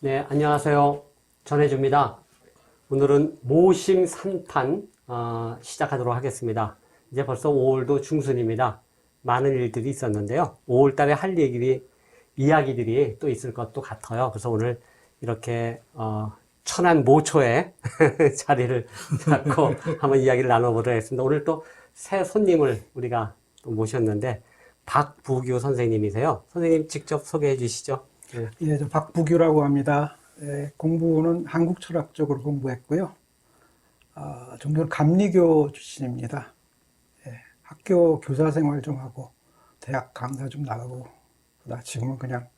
네, 안녕하세요. 전해줍니다. 오늘은 모심 3탄 시작하도록 하겠습니다. 이제 벌써 5월도 중순입니다. 많은 일들이 있었는데요. 5월 달에 할 이야기들이 또 있을 것도 같아요. 그래서 오늘 이렇게 천안 모초에 자리를 잡고 한번 이야기를 나눠보도록 하겠습니다. 오늘 또 새 손님을 우리가 또 모셨는데 박부규 선생님이세요. 선생님 직접 소개해 주시죠. 네. 예, 저 박부규라고 합니다. 예, 공부는 한국 철학 쪽으로 공부했고요. 종교는 감리교 출신입니다. 예, 학교 교사 생활 좀 하고 대학 강사 좀 나가고 지금은 그냥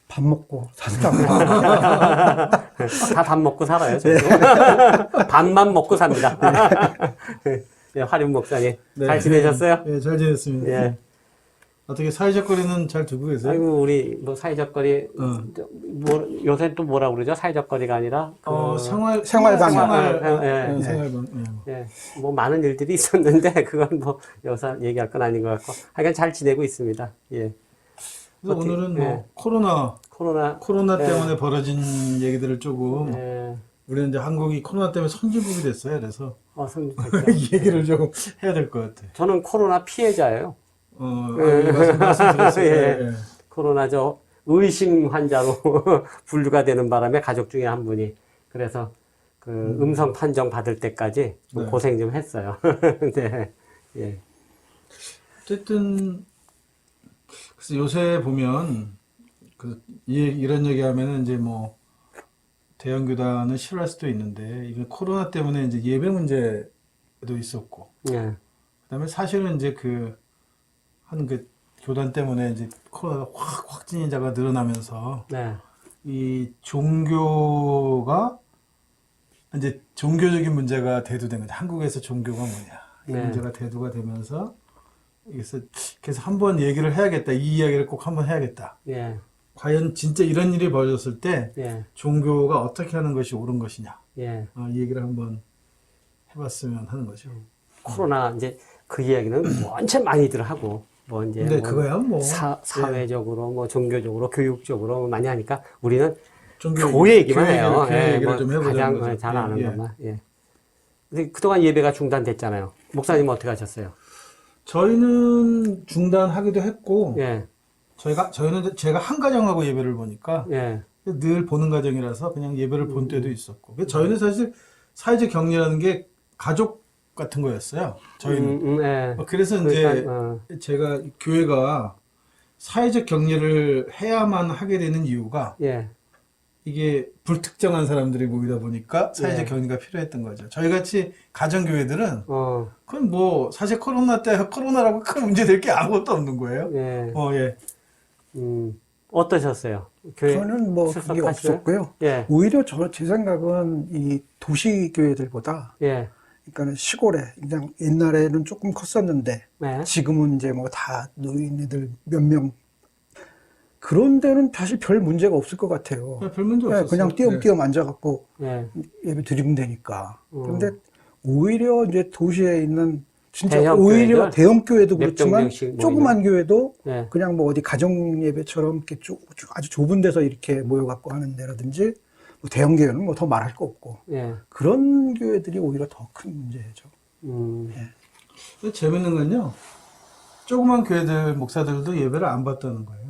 밥 먹고 산다고. 다 밥 먹고 살아요. 저도. 밥만 먹고 삽니다. 네, 화륜 목사님 네. 잘 지내셨어요? 네, 잘 지냈습니다. 예. 어떻게 사회적 거리는 잘 두고 계세요? 아이고 우리 뭐 사회적 거리 요새 또 뭐라 그러죠? 사회적 거리가 아니라 생활 생활방역. 예. 생활방. 예, 뭐 많은 일들이 있었는데 그건 뭐 여기서 얘기할 건 아닌 것 같고 하여간 잘 지내고 있습니다. 예. 그래서 어떻게, 오늘은 뭐 예. 코로나 예. 때문에 벌어진 얘기들을 조금 예. 우리는 이제 한국이 코로나 때문에 선진국이 됐어요. 그래서 성립했죠. 이 얘기를 조금 해야 될 것 같아. 저는 코로나 피해자예요. 말씀드렸어요. 예. 예. 코로나 의심 환자로 분류가 되는 바람에 가족 중에 한 분이 그래서 그 음성 판정 받을 때까지 좀 네. 고생 좀 했어요. 네. 예. 어쨌든 그래서 요새 보면 이런 얘기하면은 이제 뭐 대형 교단은 싫어할 수도 있는데 이게 코로나 때문에 이제 예배 문제도 있었고 예. 그다음에 사실은 이제 한 교단 때문에 이제 코로나가 확진자가 늘어나면서 네. 이 종교가 이제 종교적인 문제가 대두된 거죠. 한국에서 종교가 뭐냐 이 네. 문제가 대두가 되면서 그래서 한번 얘기를 해야겠다. 이 이야기를 꼭 한번 해야겠다. 예. 과연 진짜 이런 일이 벌어졌을 때 예. 종교가 어떻게 하는 것이 옳은 것이냐 예. 이 얘기를 한번 해봤으면 하는 거죠. 코로나 이제 그 이야기는 원체 많이들 하고 뭐 이제 근데 뭐 그거야 뭐 사회적으로 뭐 종교적으로 교육적으로 많이 하니까 우리는 종교 교회 얘기만 해요. 교회 예, 얘기를 뭐 좀 해보자는 가장 거죠. 잘 아는 예. 것만. 예. 근데 그동안 예배가 중단됐잖아요. 목사님 어떻게 하셨어요? 저희는 중단하기도 했고 예. 저희는 제가 한 가정하고 예배를 보니까 예. 늘 보는 가정이라서 그냥 예배를 본 때도 있었고 그래서 저희는 사실 사회적 격리라는 게 가족 같은 거였어요. 저희는 예. 그래서 이제 그러니까, 제가 교회가 사회적 격리를 해야만 하게 되는 이유가 예. 이게 불특정한 사람들이 모이다 보니까 사회적 예. 격리가 필요했던 거죠. 저희 같이 가정교회들은 어. 그건 뭐 사실 코로나 때 코로나라고 큰 문제 될 게 아무것도 없는 거예요. 예. 예. 어떠셨어요? 교회 저는 뭐 그게 출석하시나요? 없었고요. 예. 오히려 제 생각은 이 도시 교회들보다 예. 그러니까 시골에 그냥 옛날에는 조금 컸었는데 네. 지금은 이제 뭐 다 노인네들 몇 명 그런 데는 사실 별 문제가 없을 것 같아요. 별 문제 네, 없었어요. 그냥 띄엄띄엄 앉아갖고 예. 예배 드리면 되니까. 그런데 오히려 이제 도시에 있는 진짜 대형 오히려 교회들? 대형 교회도 몇백 그렇지만 명씩 모이는? 조그만 교회도 예. 그냥 뭐 어디 가정 예배처럼 이렇게 아주 좁은 데서 이렇게 모여갖고 하는 데라든지 뭐 대형 교회는 뭐 더 말할 거 없고 예. 그런 교회들이 오히려 더 큰 문제죠. 근데 재밌는 건요. 조그만 교회들 목사들도 예배를 안 받다는 거예요.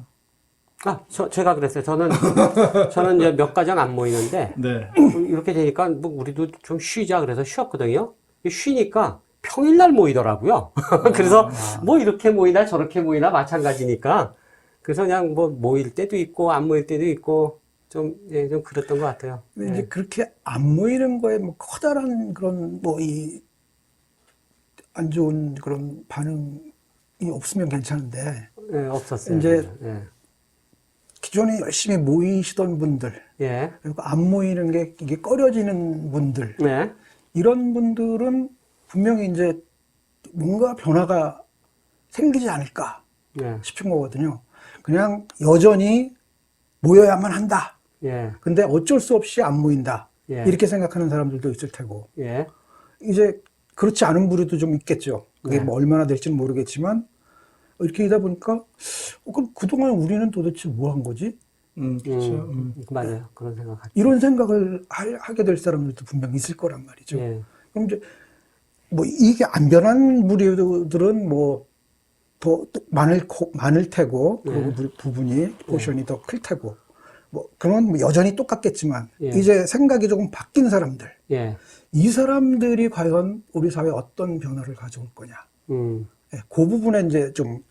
제가 그랬어요. 저는 이제 몇 가정 안 모이는데, 네. 이렇게 되니까, 뭐, 우리도 좀 쉬자. 그래서 쉬었거든요. 쉬니까 평일날 모이더라고요. 그래서 뭐 이렇게 모이나 저렇게 모이나 마찬가지니까. 그래서 그냥 뭐 모일 때도 있고, 안 모일 때도 있고, 좀 그랬던 것 같아요. 근데 이제 그렇게 안 모이는 거에 뭐 커다란 그런 뭐 안 좋은 그런 반응이 없으면 괜찮은데 예, 없었어요. 이제 예. 기존에 열심히 모이시던 분들 예. 그리고 안 모이는 게 이게 꺼려지는 분들 네. 이런 분들은 분명히 이제 뭔가 변화가 생기지 않을까 예. 싶은 거거든요. 그냥 여전히 모여야만 한다. 예. 근데 어쩔 수 없이 안 모인다. 예. 이렇게 생각하는 사람들도 있을 테고. 예. 이제 그렇지 않은 부류도 좀 있겠죠. 그게 네. 뭐 얼마나 될지는 모르겠지만 이렇게 하다 보니까 그럼 그동안 우리는 도대체 뭐 한 거지? 그렇죠. 맞아요. 그런 생각 같아요. 이런 생각을 하게 될 사람들도 분명 있을 거란 말이죠. 예. 그럼 이제 뭐 이게 안 변한 무리들은 뭐 더 많을 테고 그리고 부분이 포션이 더 클 테고 뭐 그건 뭐 여전히 똑같겠지만 예. 이제 생각이 조금 바뀐 사람들 예. 이 사람들이 과연 우리 사회에 어떤 변화를 가져올 거냐 예, 그 부분에 이제 좀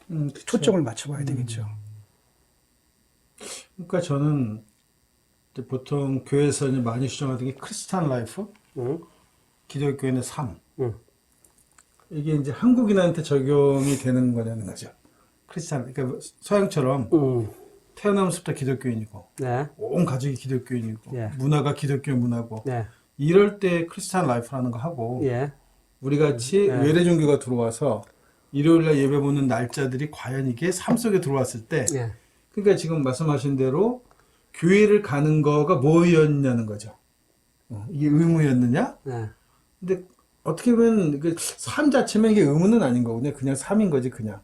그쵸. 초점을 맞춰봐야 되겠죠. 그러니까 저는 이제 보통 교회에서 이제 많이 주장하던 게 크리스찬 라이프, 기독교인의 삶. 이게 이제 한국인한테 적용이 되는 거냐는 거죠. 크리스찬, 그러니까 서양처럼 태어나면서부터 기독교인이고, 네. 온 가족이 기독교인이고, 예. 문화가 기독교 문화고, 네. 이럴 때 크리스찬 라이프라는 거 하고, 예. 우리 같이 외래 종교가 들어와서 일요일날 예배 보는 날짜들이 과연 이게 삶 속에 들어왔을 때, 예. 그러니까 지금 말씀하신 대로 교회를 가는 거가 뭐였냐는 거죠. 이게 의무였느냐? 네. 근데 어떻게 보면 그 삶 자체면 이게 의무는 아닌 거거든요. 그냥 삶인 거지 그냥.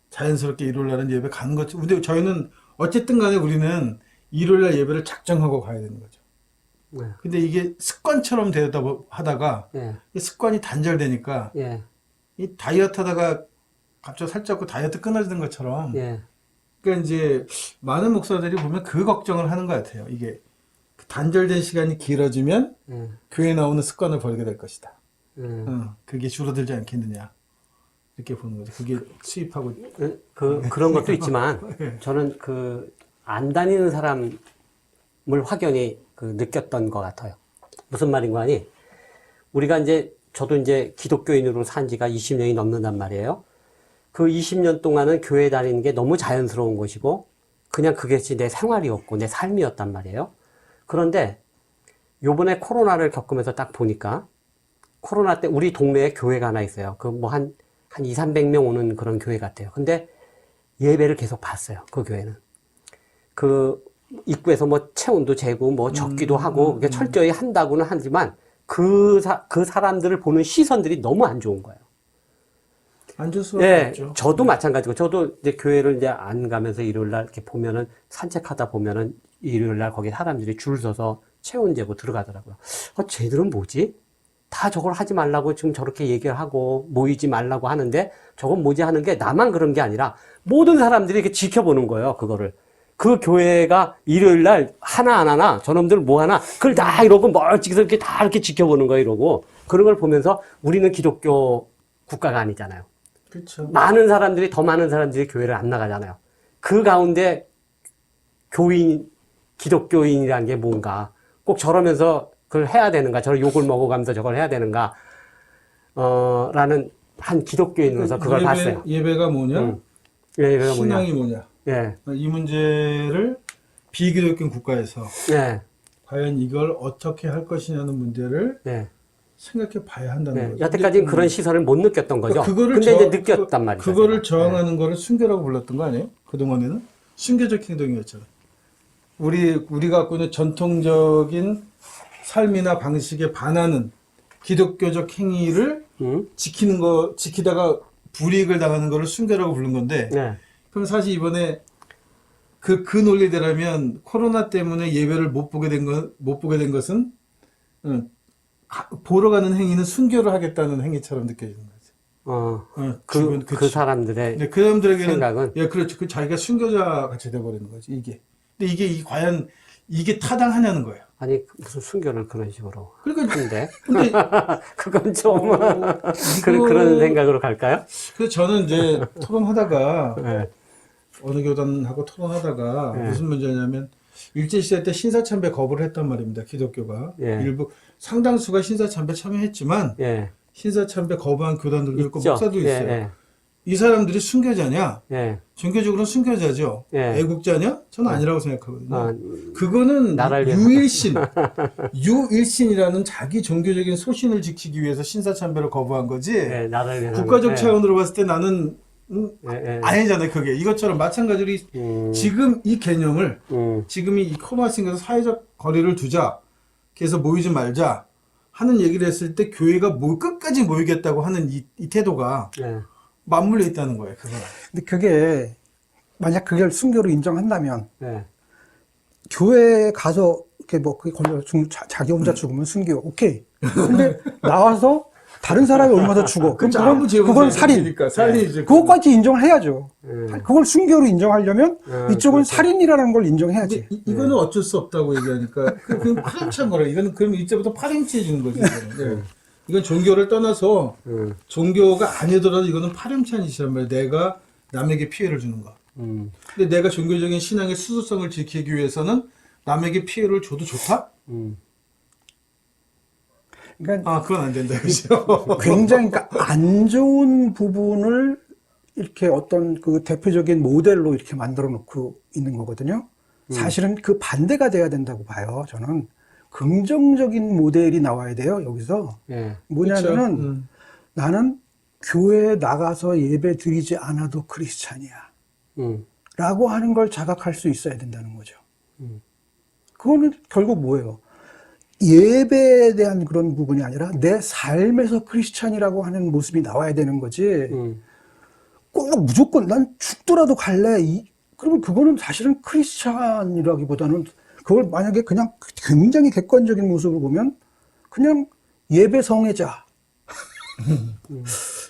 자연스럽게 일요일날은 예배 가는 거죠. 근데 저희는 어쨌든 간에 우리는 일요일날 예배를 작정하고 가야 되는 거죠. 네. 근데 이게 습관처럼 되다 하다가 예. 이 습관이 단절되니까 예. 이 다이어트 하다가 갑자기 살쪘고 다이어트 끊어지는 것처럼 예. 그러니까 이제 많은 목사들이 보면 그 걱정을 하는 것 같아요. 이게 단절된 시간이 길어지면 예. 교회 나오는 습관을 버리게 될 것이다. 예. 그게 줄어들지 않겠느냐 이렇게 보는 거죠. 그게 수입하고 그런 것도 있지만, 저는 안 다니는 사람을 확연히 느꼈던 것 같아요. 무슨 말인가 하니, 저도 이제 기독교인으로 산 지가 20년이 넘는단 말이에요. 그 20년 동안은 교회 다니는 게 너무 자연스러운 것이고, 그냥 그것이 내 생활이었고, 내 삶이었단 말이에요. 그런데, 요번에 코로나를 겪으면서 딱 보니까, 코로나 때 우리 동네에 교회가 하나 있어요. 한 2, 300명 오는 그런 교회 같아요. 근데 예배를 계속 봤어요. 그 교회는. 입구에서 뭐 체온도 재고 뭐 적기도 하고 그게 철저히 한다고는 하지만 그 사람들을 보는 시선들이 너무 안 좋은 거예요. 안 줄 수밖에 예, 없죠. 저도 마찬가지고 저도 이제 교회를 이제 안 가면서 일요일 날 이렇게 보면은 산책하다 보면은 일요일 날 거기 사람들이 줄 서서 체온 재고 들어가더라고요. 쟤들은 뭐지? 다 저걸 하지 말라고 지금 저렇게 얘기를 하고 모이지 말라고 하는데 저건 뭐지 하는 게 나만 그런 게 아니라 모든 사람들이 이렇게 지켜보는 거예요. 그거를. 그 교회가 일요일 날 하나 안 하나 저놈들 뭐 하나 그걸 다 이러고 멀찍이서 이렇게 다 이렇게 지켜보는 거예요. 이러고 그런 걸 보면서 우리는 기독교 국가가 아니잖아요. 그렇죠. 더 많은 사람들이 교회를 안 나가잖아요. 그 가운데 기독교인이라는 게 뭔가 꼭 저러면서 그걸 해야 되는가, 저를 욕을 먹어가면서 저걸 해야 되는가, 라는 한 기독교인으로서 그걸 봤어요. 예배가 뭐냐? 예배가 신앙이 뭐냐? 예. 이 문제를 비기독교 국가에서 예. 과연 이걸 어떻게 할 것이냐는 문제를 예. 생각해 봐야 한다는 예. 거죠. 여태까지는 그런 시선을 못 느꼈던 거죠. 그거를 근데 이제 느꼈단 말이죠. 그거를 제가. 저항하는 거를 순교라고 불렀던 거 아니에요? 그동안에는 순교적 행동이었잖아. 우리가 갖고 있는 전통적인 삶이나 방식에 반하는 기독교적 행위를 지키다가 불이익을 당하는 거를 순교라고 부른 건데, 네. 그럼 사실 이번에 그 논리대로면 코로나 때문에 예배를 못 보게 된 것은 보러 가는 행위는 순교를 하겠다는 행위처럼 느껴지는 거죠. 그 사람들의 네, 그 사람들에게는 생각은 예, 그렇죠. 그 자기가 순교자 같이 돼버리는 거지 이게. 근데 이게 과연 이게 타당하냐는 거예요. 아니 무슨 순교를 그런 식으로 그러니까 하는데 근데 그건 좀 그런 생각으로 갈까요? 그래서 저는 이제 토론하다가 네. 어느 교단하고 토론하다가 네. 무슨 문제냐면 일제시대 때 신사참배 거부를 했단 말입니다. 기독교가 예. 일부 상당수가 신사참배 참여했지만 예. 신사참배 거부한 교단들도 있고 있죠. 목사도 있어요. 예. 이 사람들이 순교자냐? 예. 종교적으로는 순교자죠. 예. 애국자냐? 저는 아니라고 생각하거든요. 아, 그거는 나라를 유일신이라는 자기 종교적인 소신을 지키기 위해서 신사참배를 거부한 거지. 예, 나라를 위해서 국가적 예. 차원으로 봤을 때 나는 예. 아니잖아요. 그게 이것처럼 마찬가지로 지금 이 개념을 지금 이 코로나 시국에서 사회적 거리를 두자, 그래서 모이지 말자 하는 얘기를 했을 때 교회가 끝까지 모이겠다고 하는 이 태도가 예. 맞물려 있다는 거예요. 그거. 근데 그게 만약 그걸 순교로 인정한다면 예. 교회에 가서 이렇게 뭐 그게 걸려 자기 혼자 죽으면 순교 오케이. 근데 나와서 다른 사람이 옮아서 죽어. 그럼 그건 살인. 살인이죠. 그것까지 인정을 해야죠. 예. 그걸 순교로 인정하려면 이쪽은 그렇죠. 살인이라는 걸 인정해야지. 이거는 어쩔 수 없다고 얘기하니까 그 파렴치한 거라. 이거는 그럼 이제부터 파렴치해지는 거죠. 이거는. 네. 이건 종교를 떠나서 종교가 아니더라도 이거는 파렴치한 짓이란 말이에요. 내가 남에게 피해를 주는 거. 근데 내가 종교적인 신앙의 수수성을 지키기 위해서는 남에게 피해를 줘도 좋다? 그러니까 그건 안 된다, 그죠? 굉장히 그러니까 안 좋은 부분을 이렇게 어떤 그 대표적인 모델로 이렇게 만들어 놓고 있는 거거든요. 사실은 그 반대가 돼야 된다고 봐요. 저는 긍정적인 모델이 나와야 돼요. 여기서 예. 뭐냐면은 나는 교회에 나가서 예배 드리지 않아도 크리스찬이야 라고 하는 걸 자각할 수 있어야 된다는 거죠. 그거는 결국 뭐예요? 예배에 대한 그런 부분이 아니라 내 삶에서 크리스찬이라고 하는 모습이 나와야 되는 거지. 꼭 무조건 난 죽더라도 갈래. 그러면 그거는 사실은 크리스찬이라기보다는 그걸 만약에 그냥 굉장히 객관적인 모습을 보면 그냥 예배 성애자.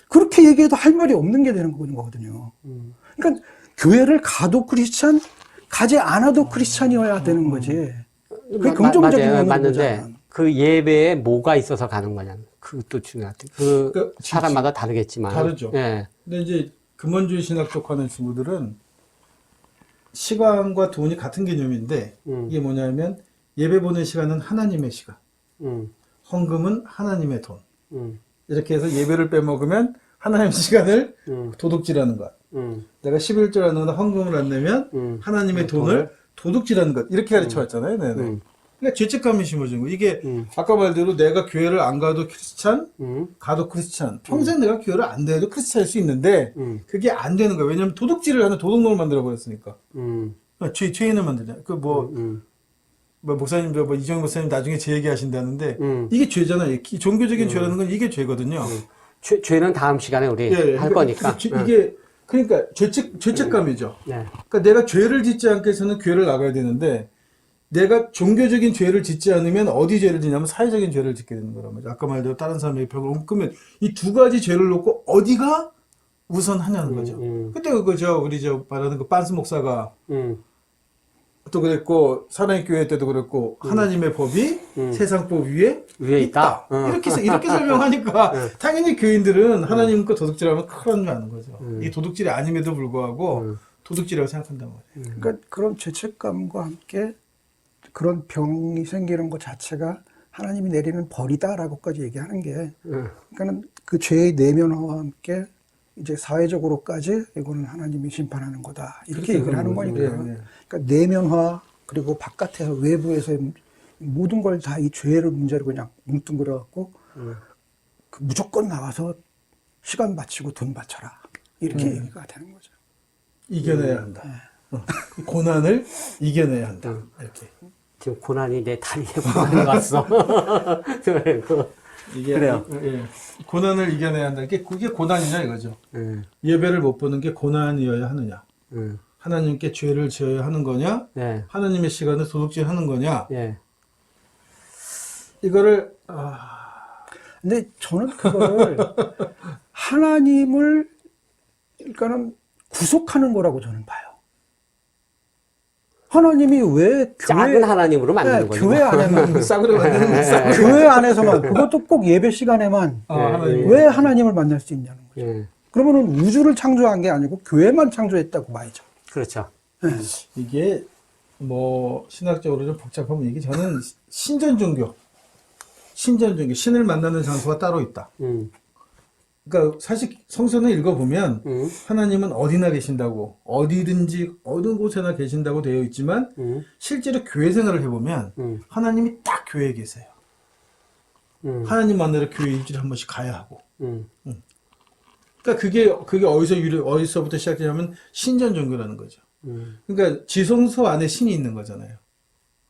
그렇게 얘기해도 할 말이 없는 게 되는 거거든요. 그러니까 교회를 가도 크리스찬, 가지 않아도 크리스찬이어야 되는 거지. 그게 긍정적인 맞아요. 거는 맞는데 거잖아. 그 예배에 뭐가 있어서 가는 거냐. 그것도 중요하대. 그러니까 사람마다 다르겠지만. 다르죠. 예. 근데 이제 근본주의 신학 쪽하는 친구들은 시간과 돈이 같은 개념인데 이게 뭐냐면 예배 보는 시간은 하나님의 시간, 헌금은 하나님의 돈. 이렇게 해서 예배를 빼먹으면 하나님의 시간을 도둑질하는 것. 내가 11조 하는 건 헌금을 안 내면 하나님의 돈을 도둑질하는 것. 이렇게 가르쳐 왔잖아요. 네네. 그러니까 죄책감이 심어진 거. 이게 아까 말대로 내가 교회를 안 가도 크리스찬, 가도 크리스찬. 평생 내가 교회를 안 다녀도 크리스찬일 수 있는데 그게 안 되는 거야. 왜냐면 도둑질을 하는 도둑놈을 만들어 버렸으니까. 죄인을 만들잖아. 목사님, 이정현 목사님 나중에 제 얘기 하신다는데 이게 죄잖아요. 종교적인 죄라는 건 이게 죄거든요. 죄는 다음 시간에 우리 할 거니까. 이게 그러니까 죄책감이죠. 네. 그러니까 내가 죄를 짓지 않기 위해서는 교회를 나가야 되는데 내가 종교적인 죄를 짓지 않으면 어디 죄를 짓냐면 사회적인 죄를 짓게 되는 거란 말이죠. 아까 말대로 다른 사람에게 벽을 옮기면 이 두 가지 죄를 놓고 어디가 우선하냐는 거죠. 그때 그거죠. 우리 말하는 그 빤스 목사가 또 그랬고 사랑의 교회 때도 그랬고 하나님의 법이 세상 법 위에 있다. 이렇게 설명하니까 당연히 교인들은 하나님 거 도둑질하면 큰일 나는 거죠. 이게 도둑질이 아님에도 불구하고 도둑질이라고 생각한단 말이에요. 그러니까 그런 죄책감과 함께 그런 병이 생기는 것 자체가 하나님이 내리는 벌이다라고까지 얘기하는 게, 그러니까는 그 죄의 내면화와 함께 이제 사회적으로까지 이거는 하나님이 심판하는 거다 이렇게 얘기를 하는 거니까요. 그러니까 내면화 그리고 바깥에서 외부에서 모든 걸 다 이 죄를 문제로 그냥 뭉뚱그려 갖고 그 무조건 나와서 시간 바치고 돈 바쳐라 이렇게 얘기가 되는 거죠. 이겨내야 한다. 고난을 이겨내야 한다. 이렇게. 지금 고난이 내 다리에 고난이 왔어. 그래요. 예. 고난을 이겨내야 한다. 그게 고난이냐 이거죠. 예배를 못 보는 게 고난이어야 하느냐. 하나님께 죄를 지어야 하는 거냐. 네. 하나님의 시간을 도둑질하는 거냐. 예. 이거를 근데 저는 그거를 하나님을 그러니까는 구속하는 거라고 저는 봐요. 하나님이 왜 작은 하나님으로 만드는 거죠. 교회 안에만 싹으로 만드는 거죠. 교회 안에서만 그것도 꼭 예배 시간에만 왜 하나님을 만날 수 있냐는 거죠. 예. 그러면은 우주를 창조한 게 아니고 교회만 창조했다고 봐야죠. 그렇죠. 이게 뭐 신학적으로 좀 복잡하면 이게 저는 신전 종교, 신을 만나는 장소가 따로 있다. 그러니까 사실 성서는 읽어보면 하나님은 어디나 계신다고 어디든지 어느 곳에나 계신다고 되어 있지만 실제로 교회 생활을 해보면 하나님이 딱 교회에 계세요. 하나님 만나러 교회 일주일에 한 번씩 가야 하고. 그러니까 그게 어디서부터 시작되냐면 신전 종교라는 거죠. 그러니까 지성소 안에 신이 있는 거잖아요.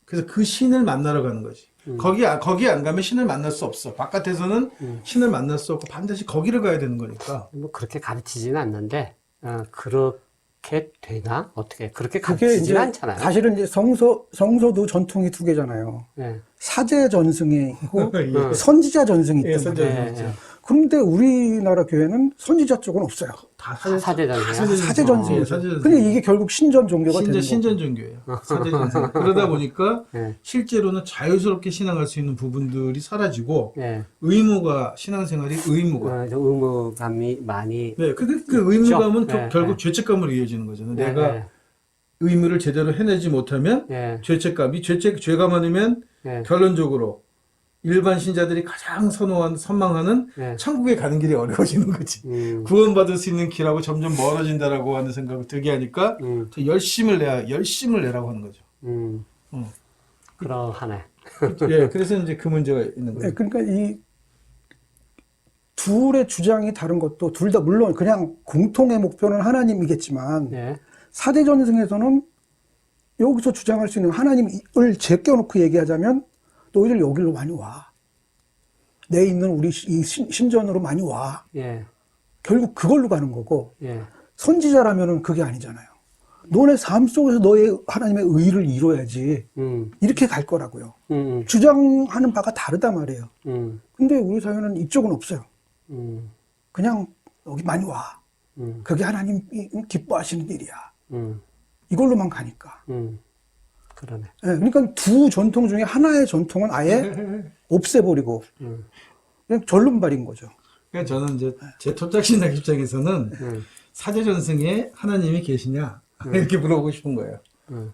그래서 그 신을 만나러 가는 거지. 거기 안 가면 신을 만날 수 없어. 바깥에서는 신을 만날 수 없고 반드시 거기를 가야 되는 거니까. 뭐 그렇게 가르치지는 않는데 그렇게 그렇게 되나? 어떻게 그렇게 그게 가르치진 이제 않잖아요. 사실은 이제 성서도 전통이 두 개잖아요. 예. 사제 전승이 있고 예. 선지자 전승이 예, 있단 선지자 말이에요. 예, 전승이죠. 그런데 우리나라 교회는 선지자 쪽은 없어요. 다 사제전이에요? 사제 전승이죠. 예, 사제 전승. 근데 이게 결국 신전 종교가 되는 거고. 신전 종교예요. 사제 전승. 그러다 보니까 예. 실제로는 자유스럽게 신앙할 수 있는 부분들이 사라지고 예. 의무가 신앙생활이 의무가. 좀 의무감이 많이. 네, 그 의무감은 예, 결국 예. 죄책감으로 이어지는 거잖아요. 예, 내가 예. 의무를 제대로 해내지 못하면 예. 죄책감이 죄가 많으면 예. 결론적으로 일반 신자들이 가장 선망하는 예. 천국에 가는 길이 어려워지는 거지. 구원받을 수 있는 길하고 점점 멀어진다라고 하는 생각을 들게 하니까 더 열심을 내라고 하는 거죠. 그러하네. 예, 그래서 이제 그 문제가 있는 네, 거예요. 그러니까 이 둘의 주장이 다른 것도 둘 다 물론 그냥 공통의 목표는 하나님이겠지만 예. 사대 전승에서는 여기서 주장할 수 있는 하나님을 제껴놓고 얘기하자면 너희들 여기로 많이 와. 내 있는 우리 이 신전으로 많이 와. 예. 결국 그걸로 가는 거고 예. 선지자라면은 그게 아니잖아요. 너네 삶 속에서 너의 하나님의 의를 이뤄야지. 이렇게 갈 거라고요. 주장하는 바가 다르단 말이에요. 근데 우리 사회는 이쪽은 없어요. 그냥 여기 많이 와. 그게 하나님이 기뻐하시는 일이야. 이걸로만 가니까. 그러네. 네, 그러니까 두 전통 중에 하나의 전통은 아예 없애버리고 그냥 절름발인 거죠. 그러니까 저는 이제 제 토착신학 입장에서는 사제 전승에 하나님이 계시냐 이렇게 물어보고 싶은 거예요.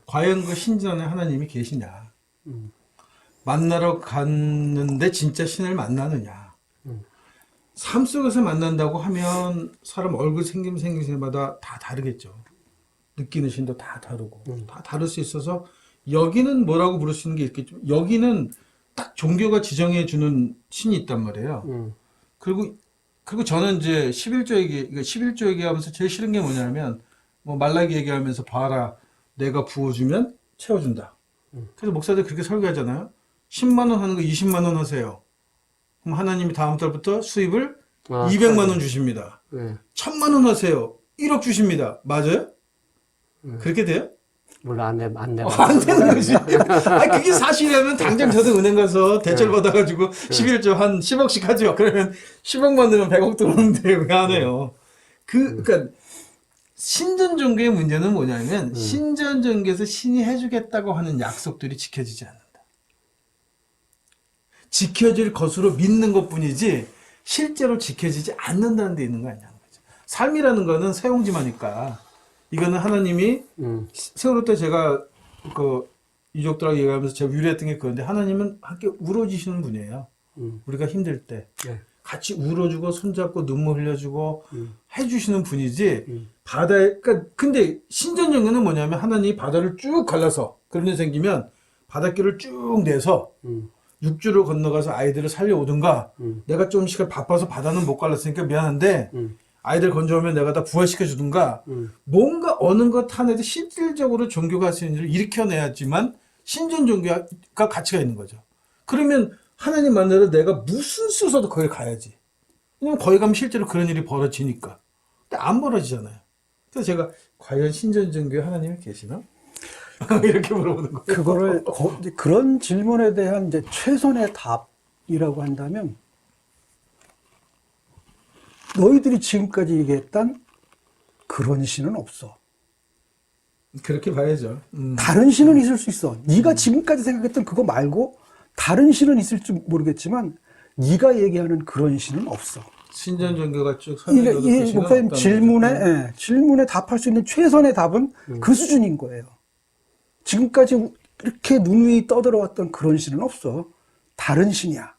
과연 그 신전에 하나님이 계시냐? 만나러 갔는데 진짜 신을 만나느냐? 삶 속에서 만난다고 하면 사람 얼굴 생김새마다 다 다르겠죠. 느끼는 신도 다 다르고 다 다를 수 있어서 여기는 뭐라고 부를 수 있는 게 있겠죠. 여기는 딱 종교가 지정해 주는 신이 있단 말이에요. 그리고 저는 이제 11조 얘기하면서 제일 싫은 게 뭐냐면 뭐 말라기 얘기하면서 봐라 내가 부어주면 채워준다. 그래서 목사들 그렇게 설교하잖아요. 10만 원 하는 거 20만 원 하세요. 그럼 하나님이 다음 달부터 수입을 200만 원 주십니다. 1000만 원 하세요. 1억 주십니다. 맞아요? 그렇게 돼요? 물론 안 돼. 안 되는 거지. 아니, 그게 사실이라면 당장 저도 은행 가서 대출 받아가지고 11조 한 10억씩 하죠. 그러면 10억만 넣으면 100억 들어오는데 왜 안 해요? 그러니까 신전 종교의 문제는 뭐냐면 신전 종교에서 신이 해주겠다고 하는 약속들이 지켜지지 않는다. 지켜질 것으로 믿는 것뿐이지 실제로 지켜지지 않는다는 데 있는 거 아니냐는 거죠. 삶이라는 거는 세옹지마니까 이거는 하나님이 세월호 때 제가 그 유족들하고 얘기하면서 제가 유래했던 게 그건데 하나님은 함께 울어주시는 분이에요. 우리가 힘들 때 같이 울어주고 손잡고 눈물 흘려주고 해주시는 분이지 바다에 그러니까 근데 신전 종교는 뭐냐면 하나님이 바다를 쭉 갈라서 그런 일 생기면 바닷길을 쭉 내서 육지로 건너가서 아이들을 살려오든가 내가 좀 시간 바빠서 바다는 못 갈랐으니까 미안한데 아이들 건져오면 내가 다 부활시켜 주든가 뭔가 어느 것 하나도 실질적으로 종교가 할 수 있는 일을 일으켜내야지만 신전 종교가 가치가 있는 거죠. 그러면 하나님 만나러 내가 무슨 수를 써도 거기 가야지. 왜냐면 거기 가면 실제로 그런 일이 벌어지니까. 근데 안 벌어지잖아요. 그래서 제가 과연 신전 종교에 하나님이 계시나? 이렇게 물어보는 거예요. 그거를 그런 질문에 대한 이제 최선의 답이라고 한다면 너희들이 지금까지 얘기했던 그런 신은 없어. 그렇게 봐야죠. 다른 신은 있을 수 있어. 네가 지금까지 생각했던 그거 말고 다른 신은 있을지 모르겠지만 네가 얘기하는 그런 신은 없어. 신전 종교가 쭉 이게 설명해도 목사님 질문에 답할 수 있는 최선의 답은 그 수준인 거예요. 지금까지 이렇게 눈 위에 떠들어왔던 그런 신은 없어. 다른 신이야.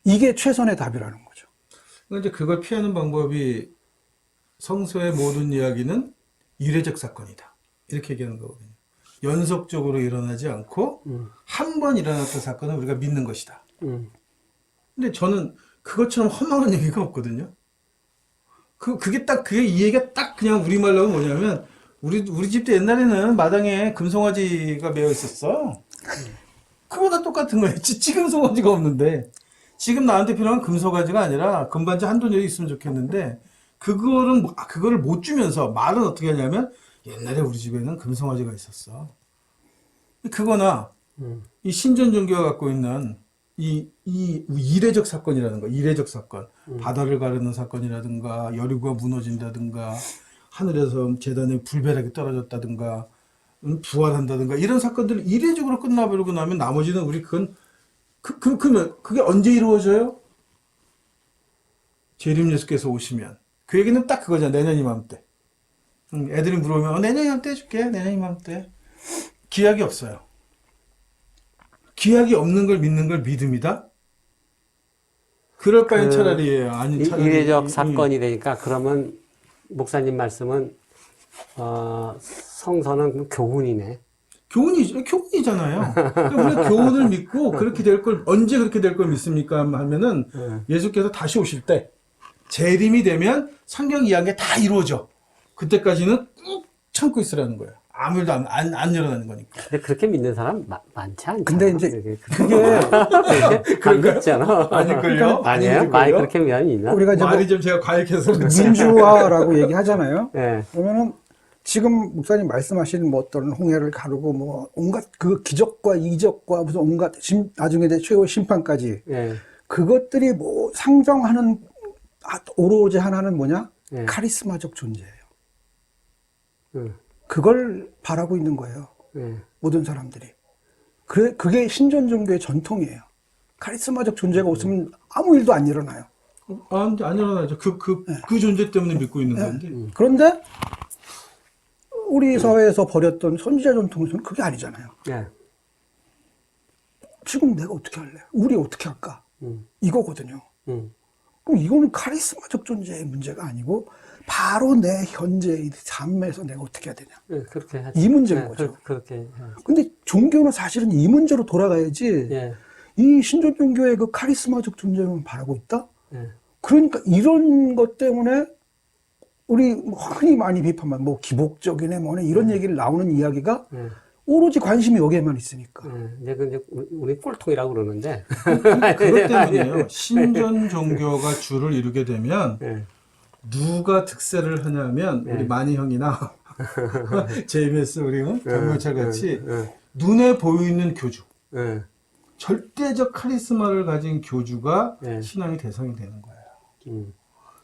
이게 최선의 답이라는 거죠. 그런데 그걸 피하는 방법이 성서의 모든 이야기는 이례적 사건이다. 이렇게 얘기하는 거거든요. 연속적으로 일어나지 않고 한 번 일어났던 사건을 우리가 믿는 것이다. 근데 저는 그것처럼 허망한 얘기가 없거든요. 그게 이 얘기가 딱 그냥 우리말로 하면 뭐냐면 우리 집도 옛날에는 마당에 금송아지가 매여 있었어. 그거나 똑같은 거예요. 찌금송아지가 없는데 지금 나한테 필요한 금송아지가 아니라 금반지 한두 녀이 있으면 좋겠는데 그거를 못 주면서 말은 어떻게 하냐면 옛날에 우리 집에는 금송아지가 있었어. 그거나 이 신전 종교가 갖고 있는 이 이례적 사건이라는 거, 이례적 사건, 바다를 가르는 사건이라든가 여리고가 무너진다든가 하늘에서 재단에 불벼락이 떨어졌다든가 부활한다든가 이런 사건들을 이례적으로 끝나버리고 나면 나머지는 우리 그러면 그게 언제 이루어져요? 재림 예수께서 오시면. 그 얘기는 딱 그거잖아. 내년 이맘때. 애들이 물어보면 내년 이맘때 해줄게. 내년 이맘때. 기약이 없어요. 기약이 없는 걸 믿는 걸 믿음이다? 그럴 바엔 차라리 아니 차라리 이례적 사건이 되니까 그러면 목사님 말씀은 성서는 교훈이네. 교훈이잖아요. 그러니까 우리가 교훈을 믿고 그렇게 될 걸 언제 그렇게 될 걸 믿습니까? 하면은 예수께서 다시 오실 때 재림이 되면 성경 이야기가 게 다 이루어져. 그때까지는 꾹 참고 있으라는 거예요. 아무 일도 안 일어나는 거니까. 근데 그렇게 믿는 사람 많지 않잖아. 근데 이제 그게 안 믿잖아. 아닐걸요? 아니에요? 많이 그렇게 믿는 있나? 우리가 이제 말이 좀 제가 과격해서 그렇지. 민주화라고 얘기하잖아요. 네. 그러면은 지금 목사님 말씀하시는 뭐 어떤 홍해를 가르고 뭐 온갖 그 기적과 이적과 무슨 온갖 나중에 이제 최후 심판까지 네. 그것들이 뭐 상정하는 오로지 하나는 뭐냐? 네. 카리스마적 존재예요. 네. 그걸 바라고 있는 거예요. 네. 모든 사람들이. 그게 신전 종교의 전통이에요. 카리스마적 존재가 없으면 아무 일도 안 일어나요. 안 일어나죠. 그 존재 때문에 믿고 있는 건데. 그런데 우리 사회에서 버렸던 선지자 전통에서는 그게 아니잖아요. 네. 지금 내가 어떻게 할래? 우리 어떻게 할까? 이거거든요. 그럼 이거는 카리스마적 존재의 문제가 아니고 바로 내 현재의 삶에서 내가 어떻게 해야 되냐. 네, 그렇게 하죠. 이 문제인 네, 거죠. 그렇게. 근데 종교는 사실은 이 문제로 돌아가야지 예. 이 신전 종교의 그 카리스마적 존재만 바라고 있다? 예. 그러니까 이런 것 때문에 우리 흔히 많이 비판만 뭐 기복적이네 뭐네 이런 얘기를 나오는 이야기가 예. 오로지 관심이 여기에만 있으니까. 이제 우리 꼴통이라고 그러는데. 그것 때문에요. 신전 종교가 주를 이루게 되면 예. 누가 득세를 하냐면 우리 만희 형이나 JBS 우리 정명철 같이 눈에 보이는 교주, 예. 절대적 카리스마를 가진 교주가 네. 신앙의 대상이 되는 거예요. 음.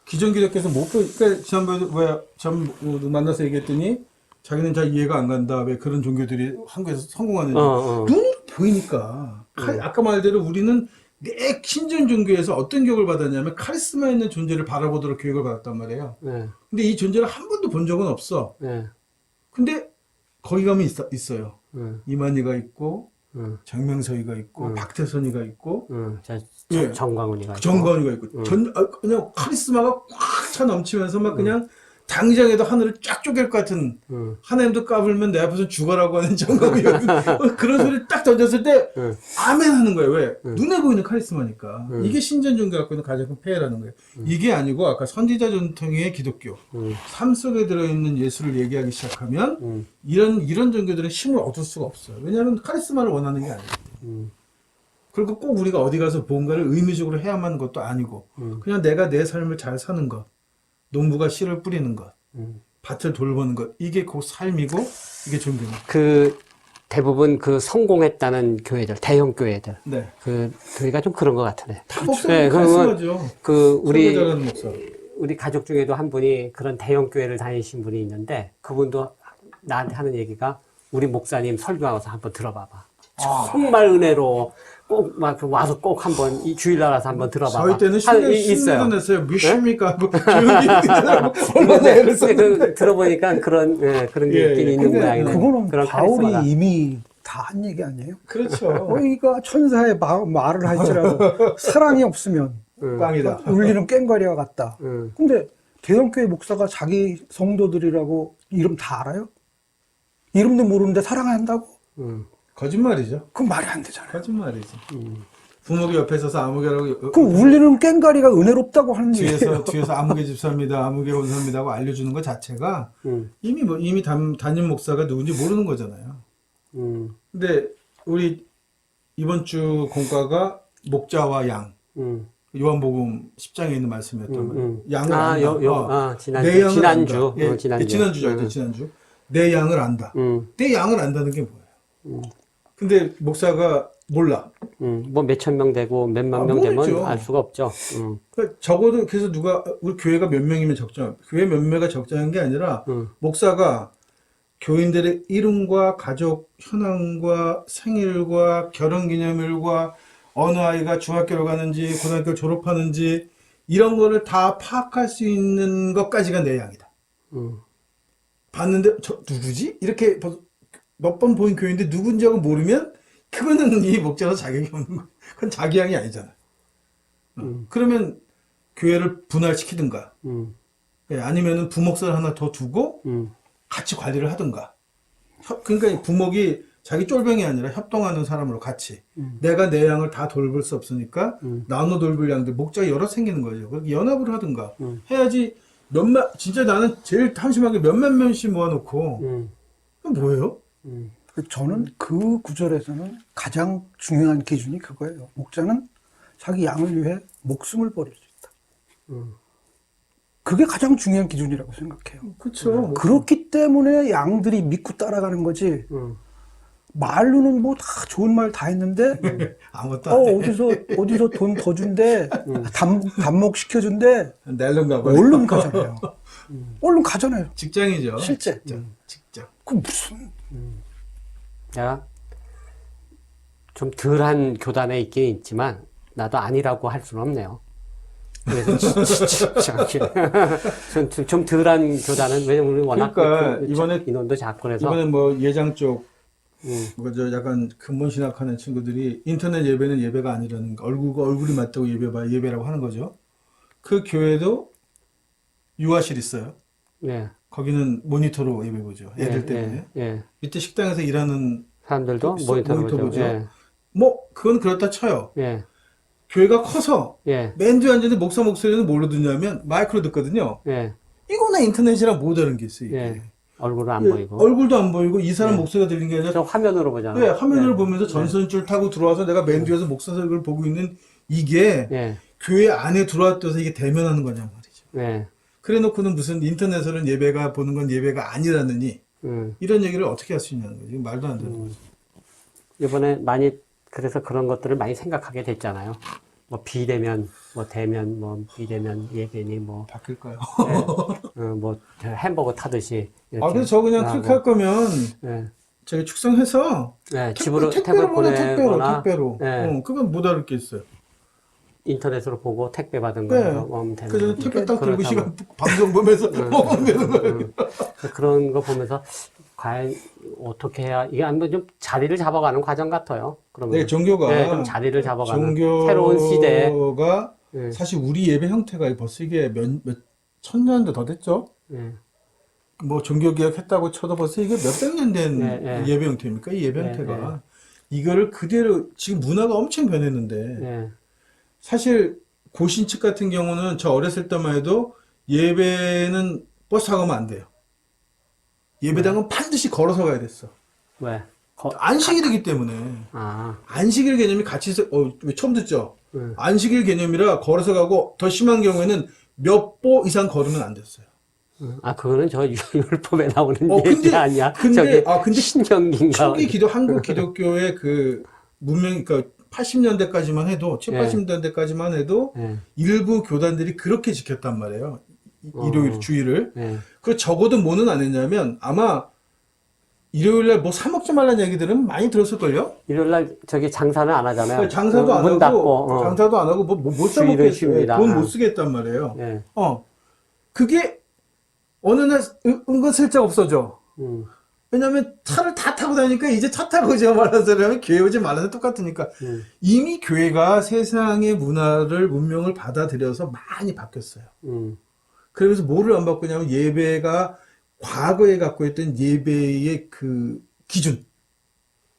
기존 기독교에서 그러니까 지난번에 만나서 얘기했더니 자기는 잘 이해가 안 간다. 왜 그런 종교들이 한국에서 성공하는지. 눈으로 보이니까. 아까 말대로 우리는 내 신전 종교에서 어떤 교육을 받았냐면 카리스마 있는 존재를 바라보도록 교육을 받았단 말이에요. 예. 근데 이 존재를 한 번도 본 적은 없어. 예. 근데 거기 가면 있어요. 예. 이만희가 있고 정명석이가 있고 음. 박태선이가 있고 예. 정광훈이가 있고. 정광훈이가 있고 그냥 카리스마가 꽉 차 넘치면서 막 그냥 당장에도 하늘을 쫙 쪼갤 것 같은 하나님도 까불면 내 앞에서 죽어라고 하는 정광훈이가 그런 소리 딱 던졌을 때 아멘 하는 거예요. 왜? 눈에 보이는 카리스마니까. 이게 신전 종교 갖고 있는 가장 큰 폐해라는 거예요. 이게 아니고 아까 선지자 전통의 기독교 삶 속에 들어있는 예수를 얘기하기 시작하면 이런 종교들은 힘을 얻을 수가 없어요. 왜냐하면 카리스마를 원하는 게 아니에요. 그리고 꼭 우리가 어디 가서 뭔가를 의무적으로 해야만 하는 것도 아니고 그냥 내가 내 삶을 잘 사는 것, 농부가 씨를 뿌리는 것, 밭을 돌보는 것, 이게 그 삶이고 이게 종교입니다. 그 대부분 그 성공했다는 교회들, 대형 교회들, 네. 그 교회가 좀 그런 것 같으네. 다 목사님 그러면 카리스마죠. 그 설교 잘하는 목사. 우리 가족 중에도 한 분이 그런 대형 교회를 다니신 분이 있는데 그분도 나한테 하는 얘기가 우리 목사님 설교하고서 한번 들어봐봐. 정말 은혜로 꼭 막 와서 꼭 한번 이 주일날 와서 한번 들어봐봐. 저희 때는 있어요. 냈어요. 몇십니까? 얼마나 애를 썼는데. 들어보니까 그런 게 있긴 있는 모양이네. 그거는 그런 바울이 카리스마가. 이미 다 한 얘기 아니에요? 그렇죠. 너희가 천사의 말을 할지라도 사랑이 없으면 꽝이다. 울리는 꽹과리와 같다. 근데 대형교회 목사가 자기 성도들이라고 이름 다 알아요? 이름도 모르는데 사랑한다고? 거짓말이죠. 그건 말이 안 되잖아요. 거짓말이지. 부목이 옆에 서서 아무개라고 그럼 울리는 꽹과리가 은혜롭다고 하는 얘기예요. 뒤에서 아무개 집사입니다. 아무개 원사입니다 하고 알려주는 것 자체가 이미 담임 목사가 누군지 모르는 거잖아요. 근데 우리 이번 주 공과가 목자와 양. 요한복음 10장에 있는 말씀이었던 양을 아, 안다. 지난주. 내 양을 지난주. 안다. 예, 지난주. 지난주죠. 지난주. 내 양을 안다. 내 양을 안다는 게 뭐예요? 근데 목사가 몰라. 뭐 몇천 명 되고 몇만 명 모르죠. 되면 알 수가 없죠. 그러니까 적어도 그래서 누가 우리 교회가 몇 명이면 적정. 교회 몇 명가 적정한 게 아니라 목사가 교인들의 이름과 가족 현황과 생일과 결혼기념일과 어느 아이가 중학교를 가는지 고등학교를 졸업하는지 이런 거를 다 파악할 수 있는 것까지가 내 양이다. 봤는데 저 누구지? 이렇게 몇 번 보인 교인인데 누군지 하고 모르면 그거는 이 목자로 자격이 없는 거야. 그건 자기 양이 아니잖아. 그러면 교회를 분할시키든가 예, 아니면은 부목사를 하나 더 두고 같이 관리를 하든가. 그러니까 부목이 자기 쫄병이 아니라 협동하는 사람으로 같이. 내가 내 양을 다 돌볼 수 없으니까 나눠 돌볼 양들 목자가 여러 생기는 거죠. 그렇게 연합을 하든가 해야지. 진짜 나는 제일 한심하게 몇만 명씩 모아놓고 그건 뭐예요? 저는 그 구절에서는 가장 중요한 기준이 그거예요. 목자는 자기 양을 위해 목숨을 버릴 수 있다. 그게 가장 중요한 기준이라고 생각해요. 그렇죠. 그렇기 때문에 양들이 믿고 따라가는 거지. 말로는 뭐 다 좋은 말 다 했는데, 아무것도 안 해. 어디서 돈 더 준대, 단목 시켜준대, 낼른가 봐요. 얼른 가잖아요. 얼른 가잖아요. 직장이죠. 실제. 직장. 그 무슨, 내가 좀 덜한 교단에 있긴 있지만 나도 아니라고 할 수는 없네요. 그래서 좀 덜한 교단은 왜냐면 우리 워낙 그러니까 이번에 인원도 작고 그래서 이번에 뭐 예장 쪽 뭐저 약간 근본 신학하는 친구들이 인터넷 예배는 예배가 아니라는 거, 얼굴이 맞다고 예배라고 하는 거죠. 그 교회도 유아실 있어요. 예. 거기는 모니터로 예배 보죠. 애들 때문에. 밑에 식당에서 일하는 사람들도 있어, 모니터로 모니터 보죠. 보죠. 뭐 그건 그렇다 쳐요. 예. 교회가 커서 예. 맨 뒤에 앉았는데 목사 목소리는 뭘로 듣냐면 마이크로 듣거든요. 예. 이거나 인터넷이랑 뭐 다른 게 있어요. 이게. 예. 얼굴은 안 예, 보이고. 얼굴도 안 보이고 이 사람 예. 목소리가 들리는 게 아니라 저 화면으로 보잖아요. 네, 화면을 예. 보면서 전선줄 타고 들어와서 내가 맨 뒤에서 목사 설교를 보고 있는 이게 예. 교회 안에 들어왔다서 이게 대면하는 거냐 말이죠. 예. 그래 놓고는 무슨 인터넷으로는 예배가 보는 건 예배가 아니라느니 이런 얘기를 어떻게 할 수 있냐는 거죠. 이거 말도 안 되는 거죠. 이번에 많이 그래서 그런 것들을 많이 생각하게 됐잖아요. 뭐 비대면, 뭐 대면, 뭐 비대면 예배니 뭐 바뀔까요? 뭐 햄버거 타듯이 이렇게. 아, 그래서 저 그냥 하고. 그렇게 할 거면 예. 저기 축성해서 예, 집으로 택배로 보내 보내거나 택배로. 예. 그건 못 다를 게 있어요. 인터넷으로 보고 택배 받은 네. 거로 오면 되는 그래서 거죠. 택배 딱 들고 그렇다고. 시간 방송 보면서 먹으면 되는 거예요. 그런 거 보면서 과연 어떻게 해야 이게 아무튼 좀 자리를 잡아가는 과정 같아요. 그러면 네, 종교가 네, 좀 자리를 잡아가는 종교가 새로운 시대에 사실 우리 예배 형태가 벌써 이게 몇 천년도 더 됐죠. 예. 뭐 종교 개혁했다고 쳐도 벌써 이게 몇백 년 된 네. 예배 형태입니까? 이 예배 네, 형태가 이거를 그대로 지금 문화가 엄청 변했는데 예. 사실 고신 측 같은 경우는 저 어렸을 때만 해도 예배는 버스 타고 가면 안 돼요. 예배당은 반드시 걸어서 가야 됐어. 왜? 안식일이기 때문에. 아, 안식일 개념이 같이 왜 처음 듣죠? 안식일 개념이라 걸어서 가고 더 심한 경우에는 몇 보 이상 걸으면 안 됐어요. 아 그거는 저 율법에 나오는 근데- 얘기 아니야? 근데 신경인가? 초기 한국 기독교의 그 문명, 그러니까 80년대까지만 해도, 7, 예. 80년대까지만 해도 예. 일부 교단들이 그렇게 지켰단 말이에요. 일요일, 주일을. 예. 그 적어도 뭐는 안 했냐면 아마 일요일날 뭐 사 먹지 말라는 얘기들은 많이 들었을걸요? 일요일날 저기 장사는 안 하잖아요. 그러니까 장사도 안 문 하고, 닫고. 장사도 안 하고, 못 사 주일은 먹겠어요. 쉽니다. 돈 못 쓰겠단 말이에요. 예. 그게 어느 날 은근슬쩍 없어져. 음. 왜냐면 차를 다 타고 다니니까 이제 차 타고 오지 말라는 소리 하면 교회 오지 말라는 똑같으니까 이미 교회가 세상의 문명을 받아들여서 많이 바뀌었어요. 그러면서 뭐를 안 바꾸냐면 예배가 과거에 갖고 있던 예배의 그 기준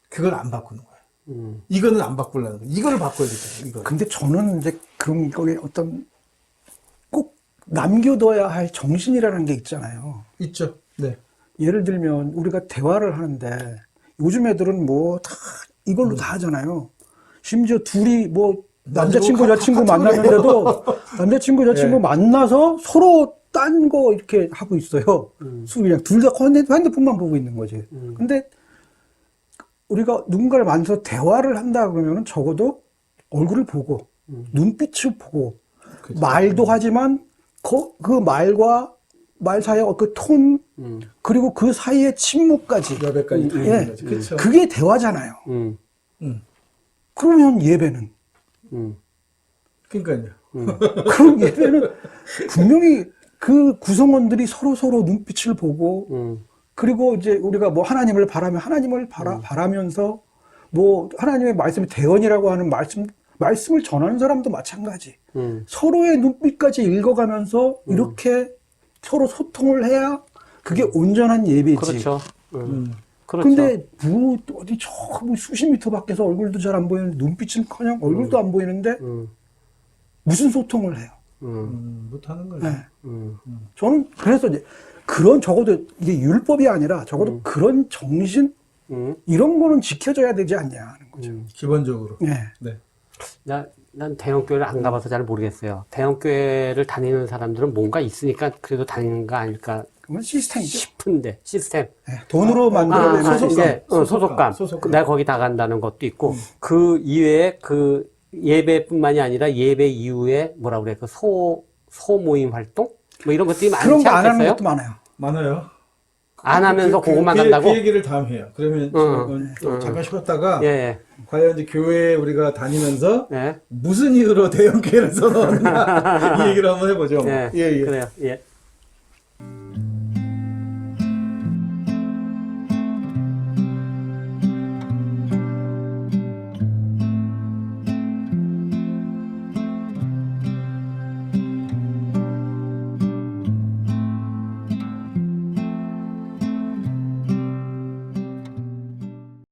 그걸 안 바꾸는 거예요. 이거는 안 바꾸려는 거예요. 이거를 바꿔야 되잖아요. 이거. 근데 저는 이제 그런 거에 어떤 꼭 남겨둬야 할 정신이라는 게 있잖아요. 있죠. 네. 예를 들면 우리가 대화를 하는데 요즘 애들은 뭐 다 이걸로 다 하잖아요. 심지어 둘이 뭐 남자친구 여자친구 만났는데도 남자친구 여자친구 만나서 서로 딴 거 이렇게 하고 있어요. 그냥 둘 다 핸드폰만 보고 있는 거지. 근데 우리가 누군가를 만나서 대화를 한다 그러면은 적어도 얼굴을 보고 눈빛을 보고 그죠. 말도 하지만 그 말과 말 사이의 그 톤 그리고 그 사이의 침묵까지 여백까지 다 있는 거지. 예, 그렇죠. 그게 대화잖아요. 음, 그러면 예배는 그러니까요. 그럼 예배는 분명히 그 구성원들이 서로 눈빛을 보고 그리고 이제 우리가 뭐 하나님을 바라면 하나님을 바라면서 뭐 하나님의 말씀이 대언이라고 하는 말씀을 전하는 사람도 마찬가지. 서로의 눈빛까지 읽어가면서 이렇게 서로 소통을 해야 그게 온전한 예배지. 그렇죠. 그렇죠. 근데 뭐 어디 저 뭐 수십 미터 밖에서 얼굴도 잘 안 보이는데 눈빛은커녕 얼굴도 안 보이는데 무슨 소통을 해요? 못하는 거죠. 네. 저는 그래서 이제 그런 적어도 이게 율법이 아니라 적어도 그런 정신 이런 거는 지켜져야 되지 않냐 하는 거죠. 기본적으로. 네. 네. 난 대형교회를 안 가봐서 잘 모르겠어요. 대형교회를 다니는 사람들은 뭔가 있으니까 그래도 다니는 거 아닐까 그건 시스템이죠. 싶은데, 시스템. 네. 돈으로 만들어내는 소속감. 시스템. 소속감. 내가 거기 다 간다는 것도 있고, 그 이외에 그 예배뿐만이 아니라 예배 이후에 뭐라 그래, 그 소모임 활동? 뭐 이런 것들이 많지 그런 거 안 하는 않겠어요? 것도 많아요. 많아요. 안 하면서 그것만 그 간다고? 얘기를 다음 해요. 그러면 좀 잠깐 쉬었다가 예, 예. 과연 이제 교회에 우리가 다니면서 예. 무슨 이유로 대형 교회를 선호하느냐 이 얘기를 한번 해보죠. 예. 예, 예. 그래요. 예.